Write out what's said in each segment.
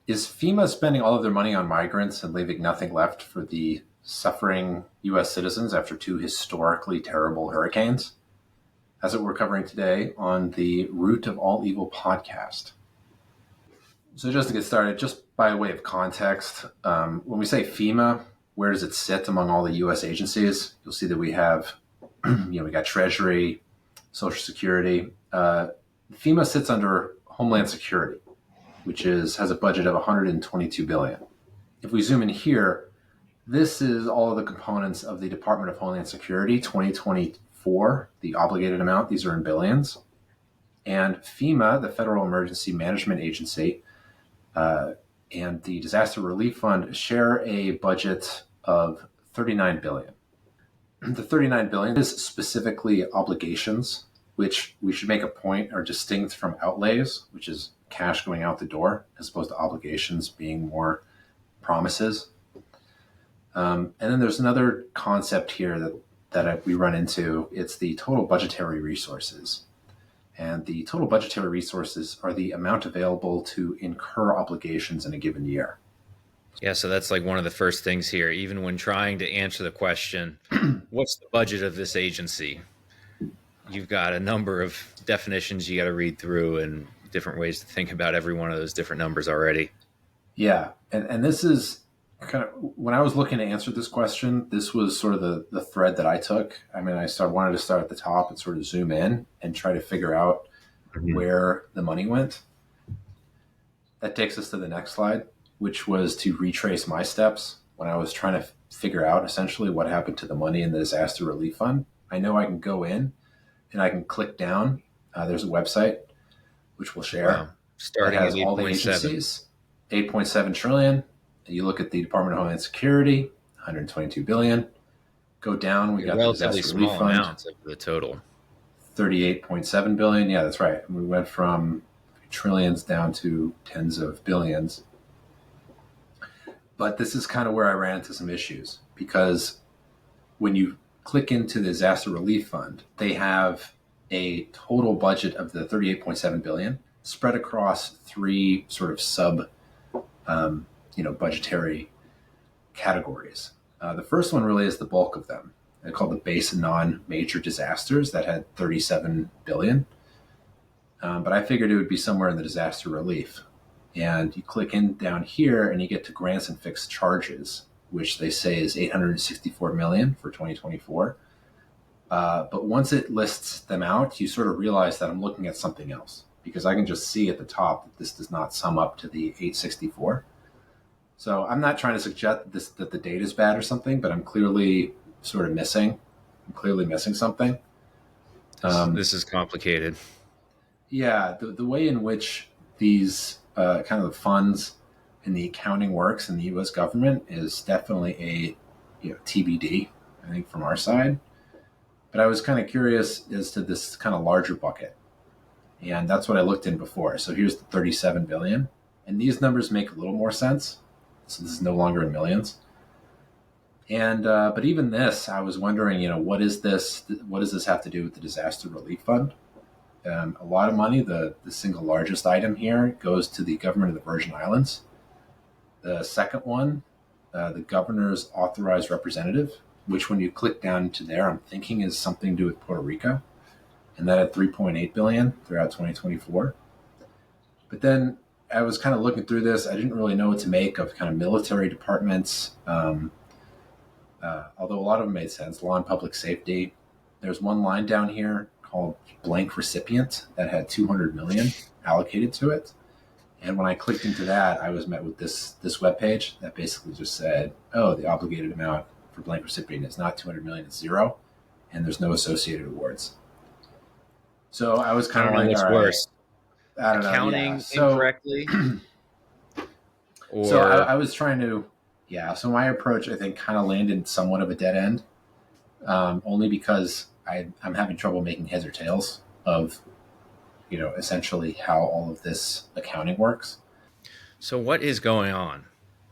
Is FEMA spending all of their money on migrants and leaving nothing left for the suffering U.S. citizens after two historically terrible hurricanes? That's what we're covering today on the Root of All Evil podcast. So just to get started, just by way of context, when we say FEMA, where does it sit among all the U.S. agencies? You'll see that we have, we got Treasury, Social Security. FEMA sits under Homeland Security, which has a budget of $122 billion. If we zoom in here, this is all of the components of the Department of Homeland Security 2024, the obligated amount. These are in billions. And FEMA, the Federal Emergency Management Agency, and the Disaster Relief Fund share a budget of $39 billion. The $39 billion is specifically obligations, which we should make a point are distinct from outlays, which is cash going out the door, as opposed to obligations being more promises. And then there's another concept here that we run into. It's the total budgetary resources. And the total budgetary resources are the amount available to incur obligations in a given year. Yeah, so that's like one of the first things here. Even when trying to answer the question, what's the budget of this agency? You've got a number of definitions you got to read through and different ways to think about every one of those different numbers already. Yeah, and this is kind of, when I was looking to answer this question, this was sort of the thread that I took. I mean, wanted to start at the top and sort of zoom in and try to figure out where the money went. That takes us to the next slide, which was to retrace my steps when I was trying to figure out essentially what happened to the money in the Disaster Relief Fund. I know I can go in and I can click down. There's a website which we'll share. Wow. Starting has at all the agencies, 8.7 trillion. You look at the Department of Homeland Security, 122 billion. Go down, we got the Disaster Relief Fund, amounts of the total, 38.7 billion. Yeah, that's right. We went from trillions down to tens of billions. But this is kind of where I ran into some issues, because when you click into the Disaster Relief Fund, they have a total budget of the 38.7 billion spread across three sort of sub budgetary categories. The first one really is the bulk of them. They're called the base and non-major disasters that had 37 billion. But I figured it would be somewhere in the disaster relief. And you click in down here and you get to grants and fixed charges, which they say is 864 million for 2024. But once it lists them out, you sort of realize that I'm looking at something else, because I can just see at the top that this does not sum up to the 864. So I'm not trying to suggest that the data is bad or something, but I'm clearly sort of missing. I'm clearly missing something. This is complicated. Yeah, the way in which these kind of the funds and the accounting works in the U.S. government is definitely a TBD, I think, from our side. But I was kind of curious as to this kind of larger bucket. And that's what I looked in before. So here's the 37 billion. And these numbers make a little more sense. So this is no longer in millions. And but even this, I was wondering, what is this? What does this have to do with the Disaster Relief Fund? A lot of money, the single largest item here, goes to the government of the Virgin Islands. The second one, the governor's authorized representative, which when you click down to there, I'm thinking is something to do with Puerto Rico. And that had 3.8 billion throughout 2024. But then I was kind of looking through this. I didn't really know what to make of kind of military departments, although a lot of them made sense. Law and public safety. There's one line down here called blank recipient that had 200 million allocated to it. And when I clicked into that, I was met with this webpage that basically just said, oh, the obligated amount for blank recipient is not 200 million, it's zero. And there's no associated awards. So I was kind of like, what's all right, worse, I don't accounting know. Yeah. incorrectly? So I was trying to, so my approach, I think, kind of landed somewhat of a dead end, only because I'm having trouble making heads or tails of, essentially how all of this accounting works. So what is going on?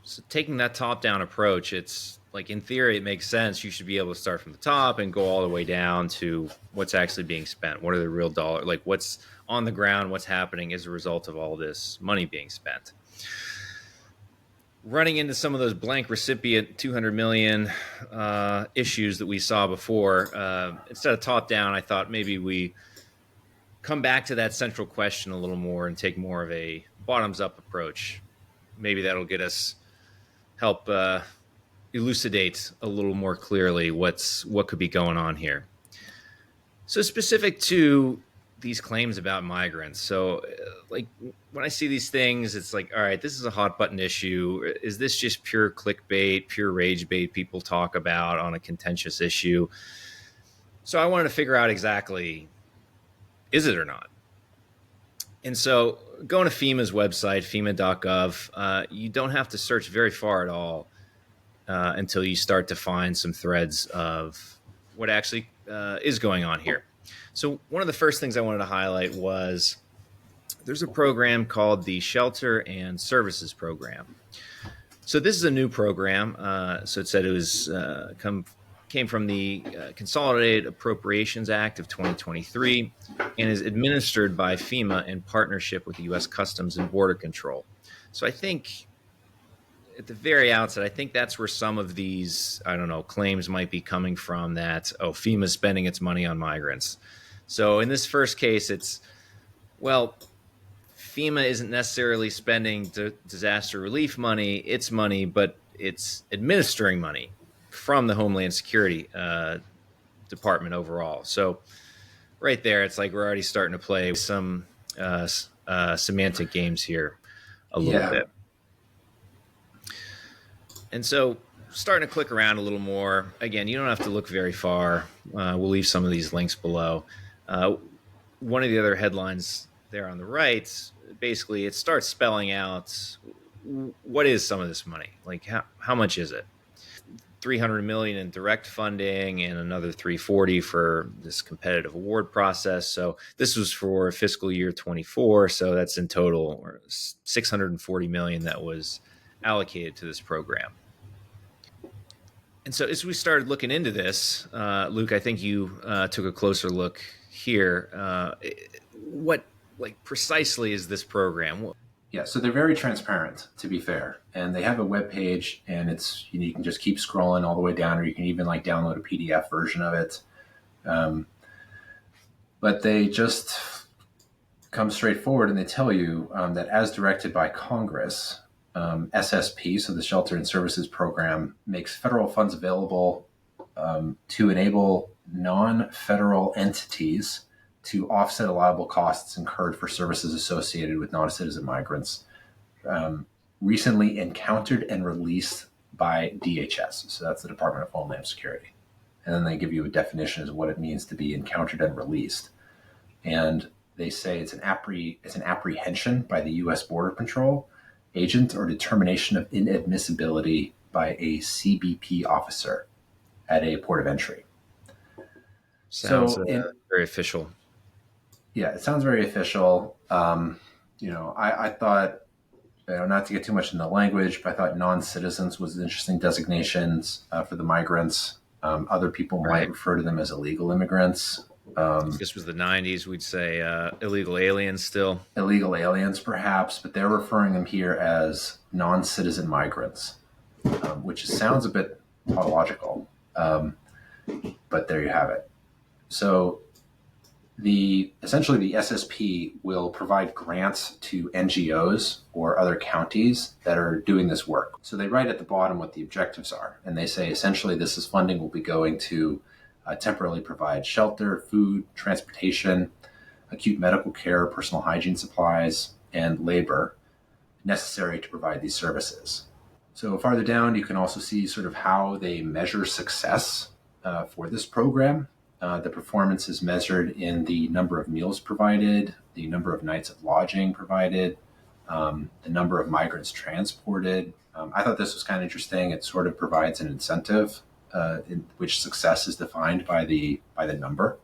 So taking that top-down approach, it's like, in theory, it makes sense. You should be able to start from the top and go all the way down to what's actually being spent. What are the real dollars? Like, what's on the ground? What's happening as a result of all this money being spent? running into some of those blank recipient 200 million issues that we saw before. Instead of top down, I thought maybe we come back to that central question a little more and take more of a bottoms up approach. Maybe that'll get us help elucidate a little more clearly what could be going on here. So specific to these claims about migrants. So like when I see these things, it's like, all right, this is a hot button issue. Is this just pure clickbait, pure rage bait people talk about on a contentious issue? So I wanted to figure out exactly, is it or not? And so going to FEMA's website, fema.gov, you don't have to search very far at all until you start to find some threads of what actually is going on here. So one of the first things I wanted to highlight was there's a program called the Shelter and Services Program. So this is a new program. So it said it was came from the Consolidated Appropriations Act of 2023 and is administered by FEMA in partnership with the U.S. Customs and Border Control. So I think at the very outset, I think that's where some of these, claims might be coming from that, FEMA's spending its money on migrants. So in this first case, it's, FEMA isn't necessarily spending disaster relief money, its money, but it's administering money from the Homeland Security Department overall. So right there, it's like we're already starting to play some semantic games here a little bit. And so starting to click around a little more. Again, you don't have to look very far. We'll leave some of these links below. One of the other headlines there on the right, basically it starts spelling out what is some of this money? Like how much is it? $300 million in direct funding and another $340 for this competitive award process. So this was for fiscal year 24. So that's in total $640 million that was allocated to this program. And so as we started looking into this, Luke, I think you took a closer look here. What precisely is this program? Yeah, so they're very transparent, to be fair, and they have a web page, and it's you can just keep scrolling all the way down, or you can even download a PDF version of it. But they just come straight forward, and they tell you that as directed by Congress, SSP, so the Shelter and Services Program, makes federal funds available to enable non-federal entities to offset allowable costs incurred for services associated with non-citizen migrants recently encountered and released by DHS. So that's the Department of Homeland Security. And then they give you a definition of what it means to be encountered and released. And they say it's an apprehension by the U.S. Border Patrol agent or determination of inadmissibility by a CBP officer at a port of entry. Sounds very official. Yeah, it sounds very official. I thought, not to get too much into the language, but I thought non-citizens was an interesting designations for the migrants. Other people might refer to them as illegal immigrants. If this was the 90s, we'd say illegal aliens still. Illegal aliens, perhaps, but they're referring them here as non-citizen migrants, which sounds a bit tautological, but there you have it. So essentially the SSP will provide grants to NGOs or other counties that are doing this work. So they write at the bottom what the objectives are, and they say essentially this funding will be going to temporarily provide shelter, food, transportation, acute medical care, personal hygiene supplies, and labor necessary to provide these services. So farther down, you can also see sort of how they measure success for this program. The performance is measured in the number of meals provided, the number of nights of lodging provided, the number of migrants transported. I thought this was kind of interesting. It sort of provides an incentive in which success is defined by the number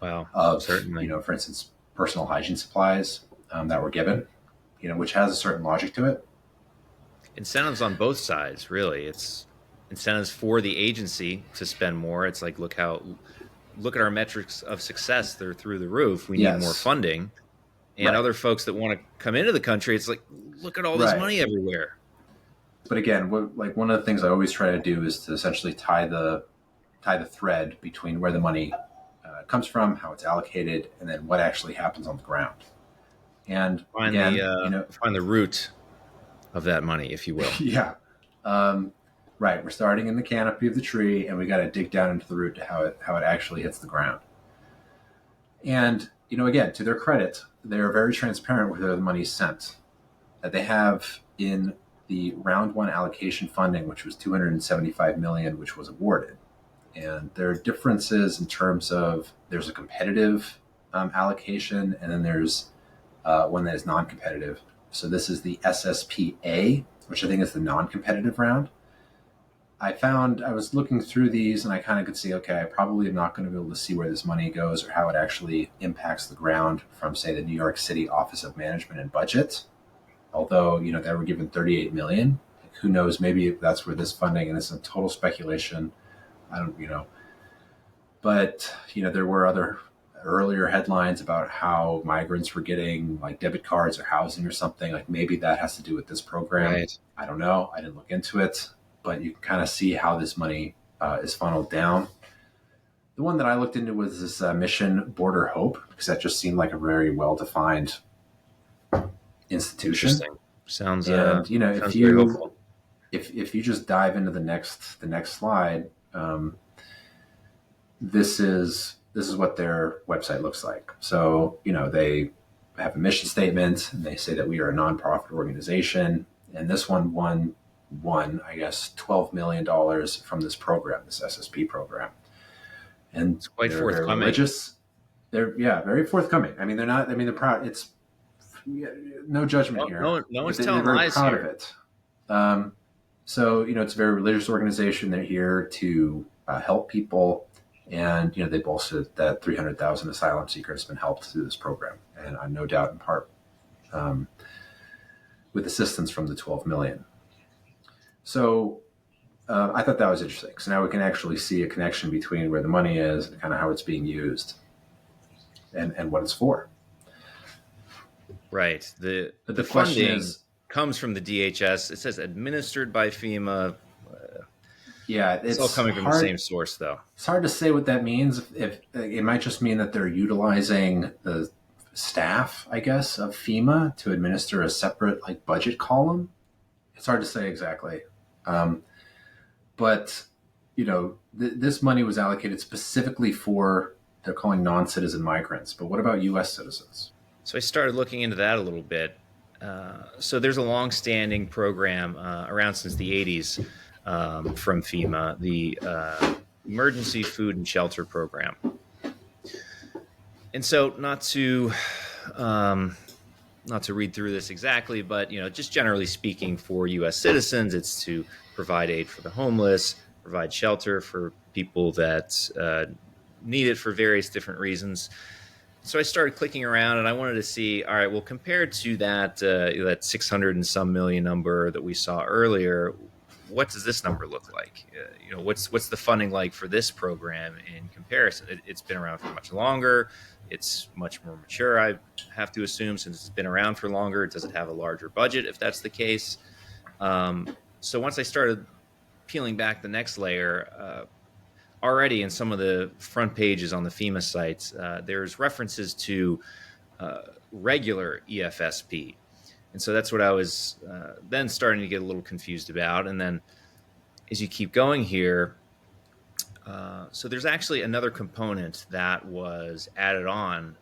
of, certainly. For instance, personal hygiene supplies that were given, which has a certain logic to it. Incentives on both sides, really. It's incentives for the agency to spend more. It's like, look at our metrics of success. They're through the roof. We need more funding. And other folks that want to come into the country, it's like, look at all this money everywhere. But again, like one of the things I always try to do is to essentially tie the thread between where the money comes from, how it's allocated, and then what actually happens on the ground. And again, Find the root of that money, if you will. yeah, right. We're starting in the canopy of the tree, and we got to dig down into the root to how it actually hits the ground. And again, to their credit, they're very transparent with where the money is sent. They have in the round one allocation funding, which was $275 million, which was awarded. And there are differences in terms of there's a competitive allocation, and then there's one that is non-competitive. So this is the SSP-A, which I think is the non-competitive round. I was looking through these and I kind of could see, okay, I probably am not going to be able to see where this money goes or how it actually impacts the ground from, say, the New York City Office of Management and Budget. Although, they were given $38 million. Like, who knows? Maybe that's where this funding, and it's a total speculation. I don't, but, there were other earlier headlines about how migrants were getting like debit cards or housing or something. Like maybe that has to do with this program. Right. I don't know. I didn't look into it, but you can kind of see how this money is funneled down. The one that I looked into was this Mission Border Hope, because that just seemed like a very well-defined institution. Interesting. Sounds and sounds very hopeful. If you just dive into the next slide, this is what their website looks like. So they have a mission statement, and they say that we are a nonprofit organization, and this one won I guess $12 million from this program, this SSP program. And it's quite forthcoming. Very religious. They're very forthcoming. I mean, they're not. I mean, they're proud. It's no judgment here. No one's telling they're very lies proud here. of it. So it's a very religious organization. They're here to help people, and they boasted that 300,000 asylum seekers have been helped through this program, and I'm no doubt in part with assistance from the 12 million. So I thought that was interesting. So now we can actually see a connection between where the money is and kind of how it's being used and what it's for. Right. The funding comes from the DHS. It says administered by FEMA. It's all coming from the same source, though. It's hard to say what that means. If it might just mean that they're utilizing the staff, I guess, of FEMA to administer a separate budget column. It's hard to say exactly. But this money was allocated specifically for, they're calling non-citizen migrants. But what about U.S. citizens? So I started looking into that a little bit. So there's a long-standing program around since the 80s from FEMA, the Emergency Food and Shelter Program. And so not to read through this exactly, but just generally speaking, for U.S. citizens, it's to provide aid for the homeless, provide shelter for people that need it for various different reasons. So I started clicking around, and I wanted to see, all right, well, compared to that 600 and some million number that we saw earlier, what does this number look like? What's the funding like for this program in comparison? It's been around for much longer. It's much more mature, I have to assume, since it's been around for longer. Does it have a larger budget if that's the case? So once I started peeling back the next layer, already in some of the front pages on the FEMA sites, there's references to regular EFSP. And so that's what I was then starting to get a little confused about. And then as you keep going here, so there's actually another component that was added on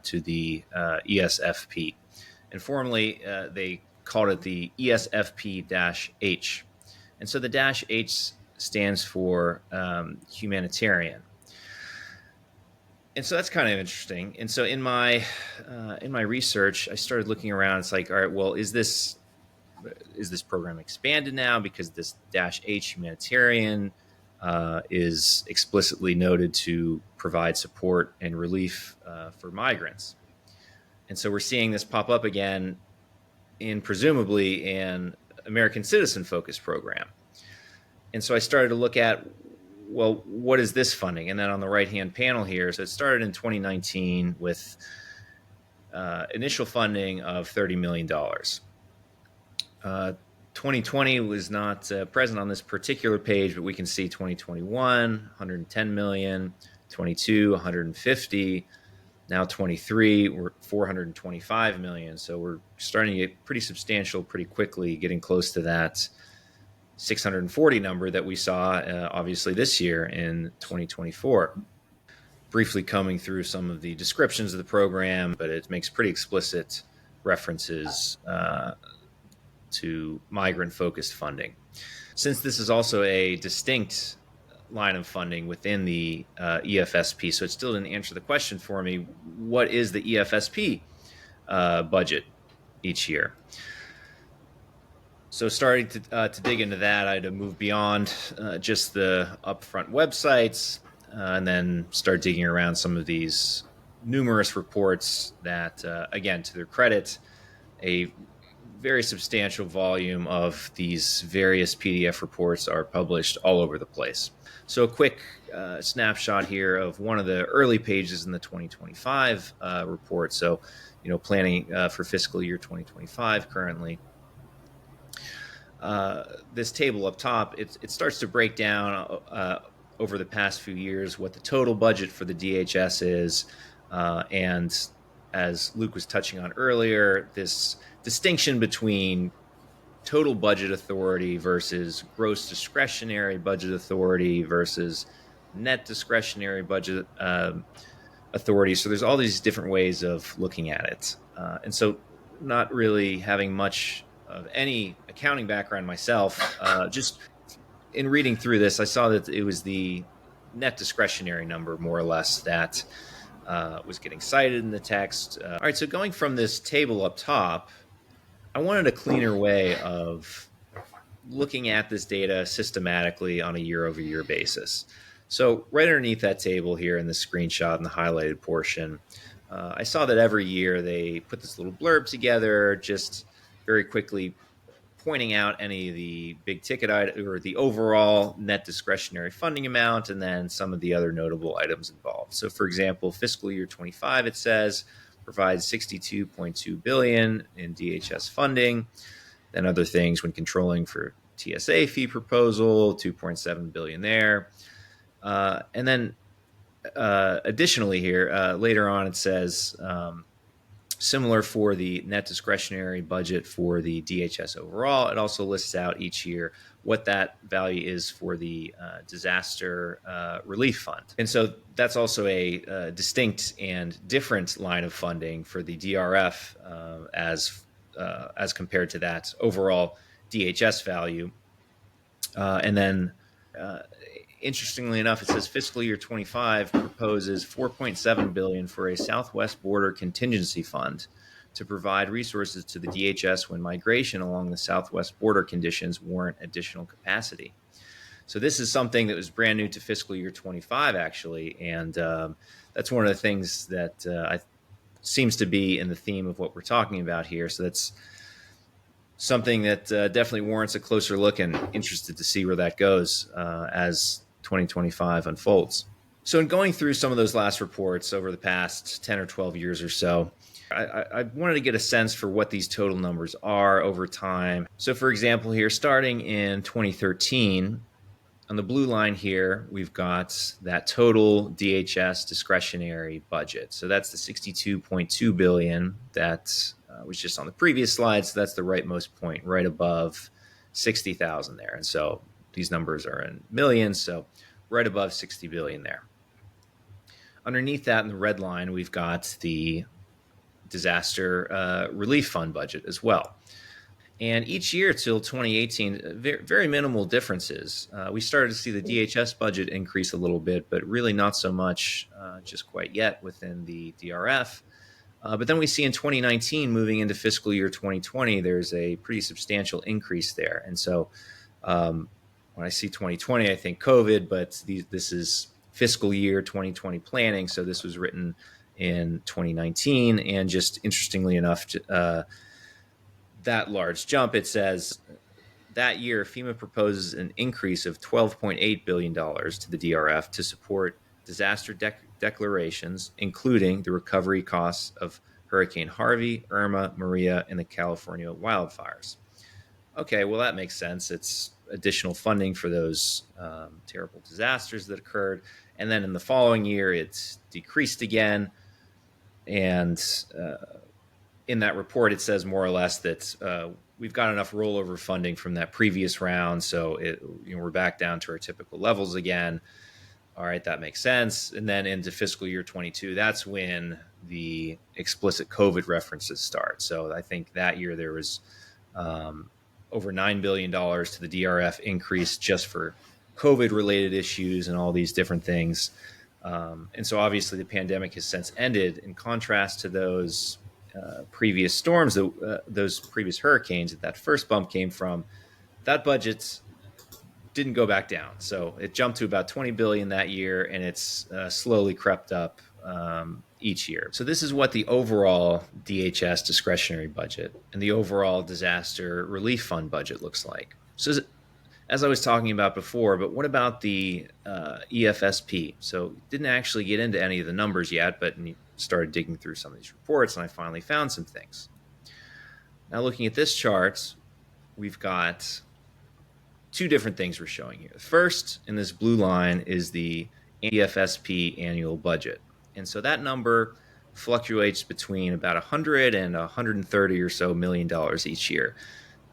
to the ESFP. And formerly, they called it the ESFP-H. And so the -H stands for Humanitarian. And so that's kind of interesting. And so in my research, I started looking around. It's like, all right, well, is this program expanded now because this -H Humanitarian is explicitly noted to provide support and relief for migrants? And so we're seeing this pop up again in presumably an American citizen focused program. And so I started to look at, well, what is this funding? And then on the right-hand panel here, so it started in 2019 with initial funding of $30 million. 2020 was not present on this particular page, but we can see 2021, 110 million, 22, 150, now 23, we're 425 million. So we're starting to get pretty substantial pretty quickly, getting close to that 640 number that we saw obviously this year in 2024. Briefly coming through some of the descriptions of the program, but it makes pretty explicit references to migrant-focused funding. Since this is also a distinct line of funding within the EFSP, so it still didn't answer the question for me, what is the EFSP budget each year? So starting to dig into that, I had to move beyond just the upfront websites and then start digging around some of these numerous reports that, again, to their credit, a very substantial volume of these various PDF reports are published all over the place. So a quick snapshot here of one of the early pages in the 2025 report. So, planning for fiscal year 2025 currently. This table up top, it starts to break down over the past few years what the total budget for the DHS is. And as Luke was touching on earlier, this distinction between total budget authority versus gross discretionary budget authority versus net discretionary budget authority. So there's all these different ways of looking at it. And so not really having much of any accounting background myself, just in reading through this, I saw that it was the net discretionary number, more or less, that was getting cited in the text. All right, so going from this table up top, I wanted a cleaner way of looking at this data systematically on a year-over-year basis. So right underneath that table here in the screenshot in the highlighted portion, I saw that every year they put this little blurb together, just very quickly pointing out any of the big ticket items or the overall net discretionary funding amount, and then some of the other notable items involved. So for example, fiscal year 25, it says, provides $62.2 billion in DHS funding. Then other things when controlling for TSA fee proposal, $2.7 billion there. And then additionally here, later on it says, similar for the net discretionary budget for the DHS overall. It also lists out each year what that value is for the disaster relief fund. And so that's also a distinct and different line of funding for the DRF as compared to that overall DHS value. And then interestingly enough, it says fiscal year 25 proposes $4.7 billion for a Southwest Border Contingency Fund to provide resources to the DHS when migration along the Southwest border conditions warrant additional capacity. So this is something that was brand new to fiscal year 25, actually, and that's one of the things that seems to be in the theme of what we're talking about here. So that's something that definitely warrants a closer look, and interested to see where that goes as 2025 unfolds. So in going through some of those last reports over the past 10 or 12 years or so, I wanted to get a sense for what these total numbers are over time. So for example, here, starting in 2013, on the blue line here, we've got that total DHS discretionary budget. So that's the $62.2 billion that was just on the previous slide. So that's the rightmost point, right above 60,000 there. And so these numbers are in millions, so right above 60 billion there. Underneath that in the red line, we've got the disaster relief fund budget as well. And each year till 2018, very minimal differences. We started to see the DHS budget increase a little bit, but really not so much just quite yet within the DRF. But then we see in 2019, moving into fiscal year 2020, there's a pretty substantial increase there. And so when I see 2020, I think COVID, but this is fiscal year 2020 planning. So this was written in 2019. And just interestingly enough, that large jump, it says that year FEMA proposes an increase of $12.8 billion to the DRF to support disaster declarations, including the recovery costs of Hurricane Harvey, Irma, Maria, and the California wildfires. okay, well, that makes sense. It's additional funding for those terrible disasters that occurred. And then in the following year, it's decreased again. And in that report, it says more or less that we've got enough rollover funding from that previous round. So we're back down to our typical levels again. All right, that makes sense. And then into fiscal year 22, that's when the explicit COVID references start. So I think that year there was over $9 billion to the DRF increase just for COVID related issues and all these different things. And so obviously the pandemic has since ended. In contrast to those previous storms, those previous hurricanes that first bump came from, that budget didn't go back down. So it jumped to about 20 billion that year, and it's slowly crept up each year. So this is what the overall DHS discretionary budget and the overall disaster relief fund budget looks like. So as I was talking about before, but what about the EFSP? So didn't actually get into any of the numbers yet, but started digging through some of these reports, and I finally found some things. Now looking at this chart, we've got two different things we're showing here. The first in this blue line is the EFSP annual budget. And so that number fluctuates between about 100 and 130 or so million dollars each year.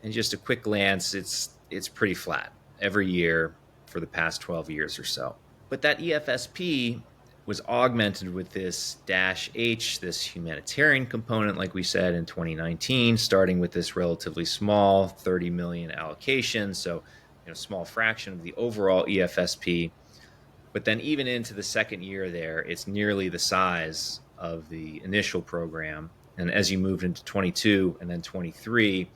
And just a quick glance, it's pretty flat every year for the past 12 years or so. But that EFSP was augmented with this -H, this humanitarian component, like we said in 2019, starting with this relatively small 30 million allocation. So, small fraction of the overall EFSP. But then even into the second year there, it's nearly the size of the initial program. And as you move into 22 and then 23,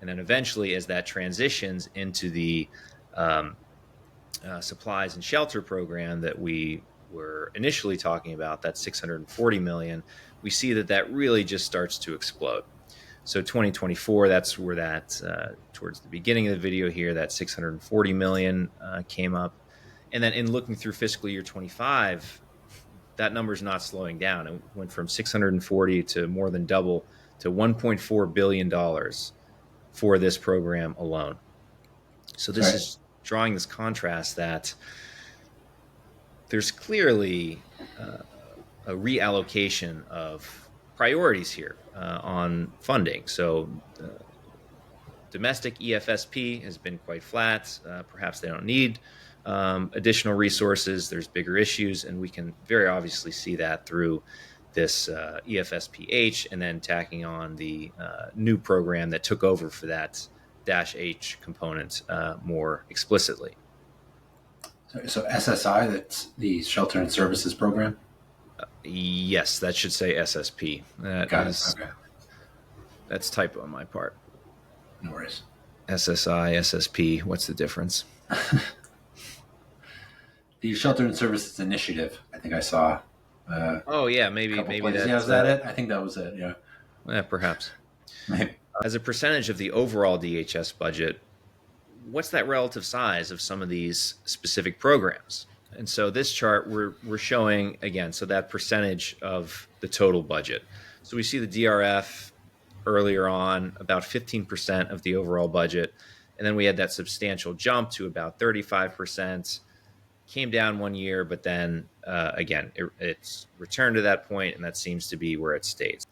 and then eventually as that transitions into the supplies and shelter program that we were initially talking about, that 640 million, we see that really just starts to explode. So 2024, that's where that, towards the beginning of the video here, that 640 million came up. And then in looking through fiscal year 25, that number is not slowing down. It went from 640 to more than double to $1.4 billion for this program alone. So this is drawing this contrast that there's clearly a reallocation of priorities here on funding. So domestic EFSP has been quite flat. Perhaps they don't need additional resources. There's bigger issues, and we can very obviously see that through this EFSP-H, and then tacking on the new program that took over for that -H component more explicitly. So SSI, that's the Shelter and Services Program? Yes, that should say SSP. Got it. Okay. That's typo on my part. No worries. SSI, SSP, what's the difference? The Shelter and Services Initiative, I think I saw. Maybe that's was that it? I think that was it. Yeah. Perhaps. Maybe. As a percentage of the overall DHS budget, what's that relative size of some of these specific programs? And so this chart we're showing again, so that percentage of the total budget. So we see the DRF earlier on about 15% of the overall budget, and then we had that substantial jump to about 35%. Came down one year, but then again, it's returned to that point, and that seems to be where it stays.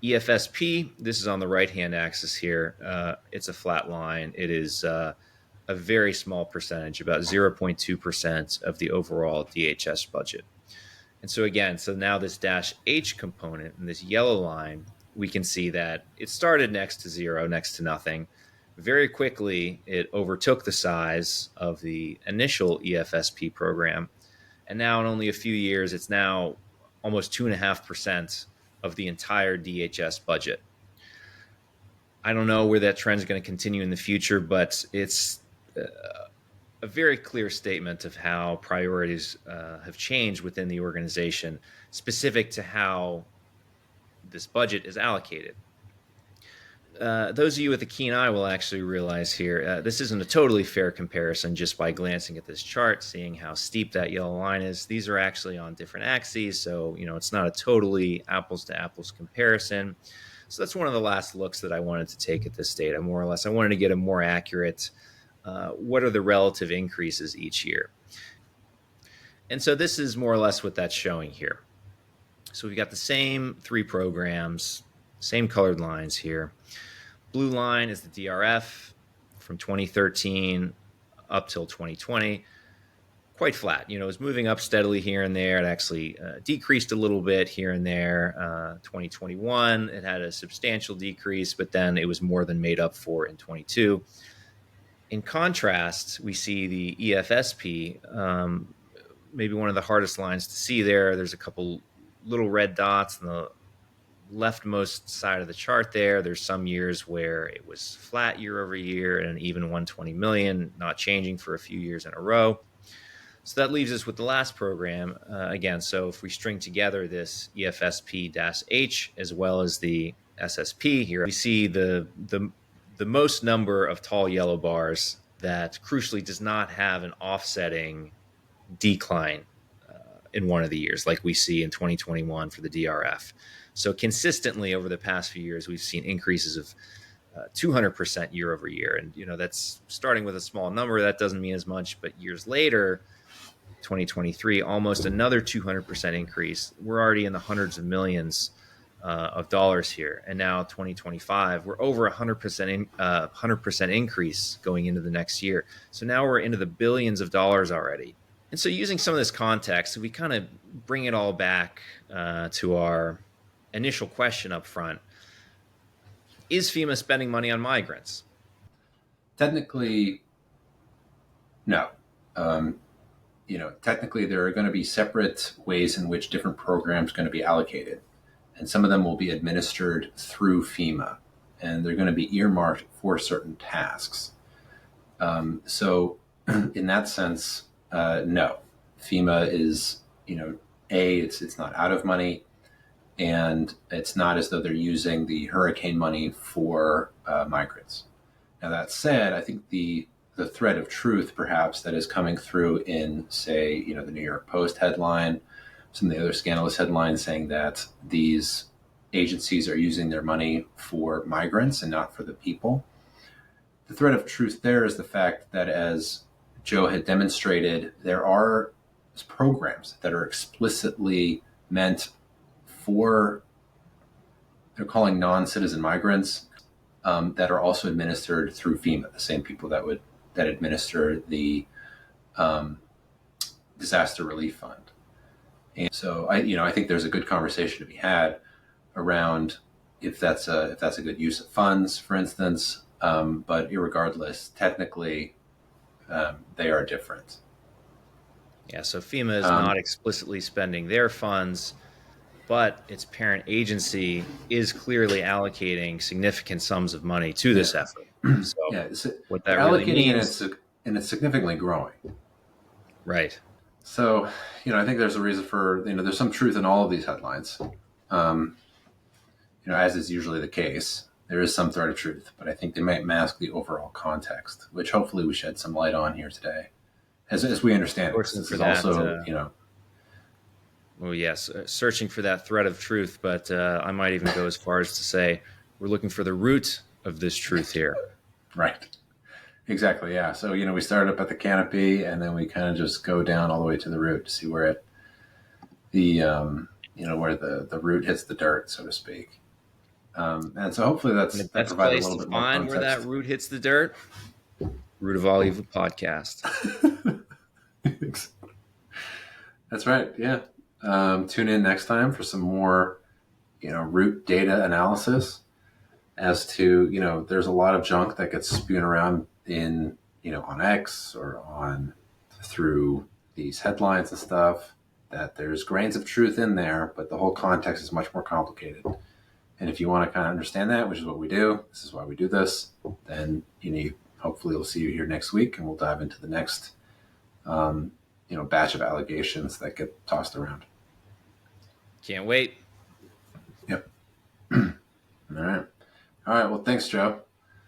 EFSP, this is on the right-hand axis here. It's a flat line. It is a very small percentage, about 0.2% of the overall DHS budget. And so again, so now this -H component and this yellow line, we can see that it started next to zero, next to nothing. Very quickly, it overtook the size of the initial EFSP program. And now in only a few years, it's now almost 2.5% of the entire DHS budget. I don't know where that trend is going to continue in the future, but it's a very clear statement of how priorities have changed within the organization, specific to how this budget is allocated. Those of you with a keen eye will actually realize here, this isn't a totally fair comparison just by glancing at this chart, seeing how steep that yellow line is. These are actually on different axes, so it's not a totally apples to apples comparison. So that's one of the last looks that I wanted to take at this data. More or less, I wanted to get a more accurate, what are the relative increases each year? And so this is more or less what that's showing here. So we've got the same 3 programs, same colored lines here. Blue line is the DRF from 2013 up till 2020. Quite flat. It was moving up steadily here and there. It actually decreased a little bit here and there. 2021, it had a substantial decrease, but then it was more than made up for in 22. In contrast, we see the EFSP, maybe one of the hardest lines to see there. There's a couple little red dots on the leftmost side of the chart there. There's some years where it was flat year over year and even 120 million, not changing for a few years in a row. So that leaves us with the last program again. So if we string together this EFSP-H as well as the SSP here, we see the most number of tall yellow bars that crucially does not have an offsetting decline in one of the years, like we see in 2021 for the DRF. So consistently over the past few years, we've seen increases of 200% year over year. And, that's starting with a small number. That doesn't mean as much, but years later, 2023, almost another 200% increase. We're already in the hundreds of millions of dollars here. And now 2025, we're over 100% increase going into the next year. So now we're into the billions of dollars already. And so using some of this context, we kind of bring it all back to our initial question up front. Is FEMA spending money on migrants? Technically, no. Technically there are going to be separate ways in which different programs are going to be allocated. And some of them will be administered through FEMA. And they're going to be earmarked for certain tasks. So in that sense, no. FEMA is, it's not out of money. And it's not as though they're using the hurricane money for migrants. Now, that said, I think the thread of truth, perhaps, that is coming through in, say, the New York Post headline, some of the other scandalous headlines saying that these agencies are using their money for migrants and not for the people. The thread of truth there is the fact that, as Joe had demonstrated, there are programs that are explicitly meant for, they're calling non-citizen migrants, that are also administered through FEMA, the same people that administer the disaster relief fund. And so I think there's a good conversation to be had around if that's a good use of funds, for instance. But irregardless, technically, they are different. Yeah, so FEMA is not explicitly spending their funds, but its parent agency is clearly allocating significant sums of money to this effort. So what that really means, and it's significantly growing. Right. So, I think there's a reason for, there's some truth in all of these headlines. As is usually the case, there is some thread of truth, but I think they might mask the overall context, which hopefully we shed some light on here today, as we understand it. This is also, well, yes, searching for that thread of truth, but I might even go as far as to say we're looking for the root of this truth here. Right. Exactly. Yeah. So, we started up at the canopy and then we kind of just go down all the way to the root to see where where the root hits the dirt, so to speak. And so hopefully that provides a little bit more context. Where that root hits the dirt. Root of All Evil podcast. That's right. Yeah. Tune in next time for some more, root data analysis as to, there's a lot of junk that gets spewed around in, on X or through these headlines and stuff, that there's grains of truth in there, but the whole context is much more complicated. And if you want to kind of understand that, which is what we do, this is why we do this, then, hopefully we'll see you here next week and we'll dive into the next, batch of allegations that get tossed around. Can't wait. Yep. All right. Well, thanks, Joe.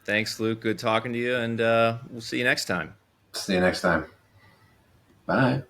Thanks, Luke. Good talking to you. And we'll see you next time. See you next time. Bye.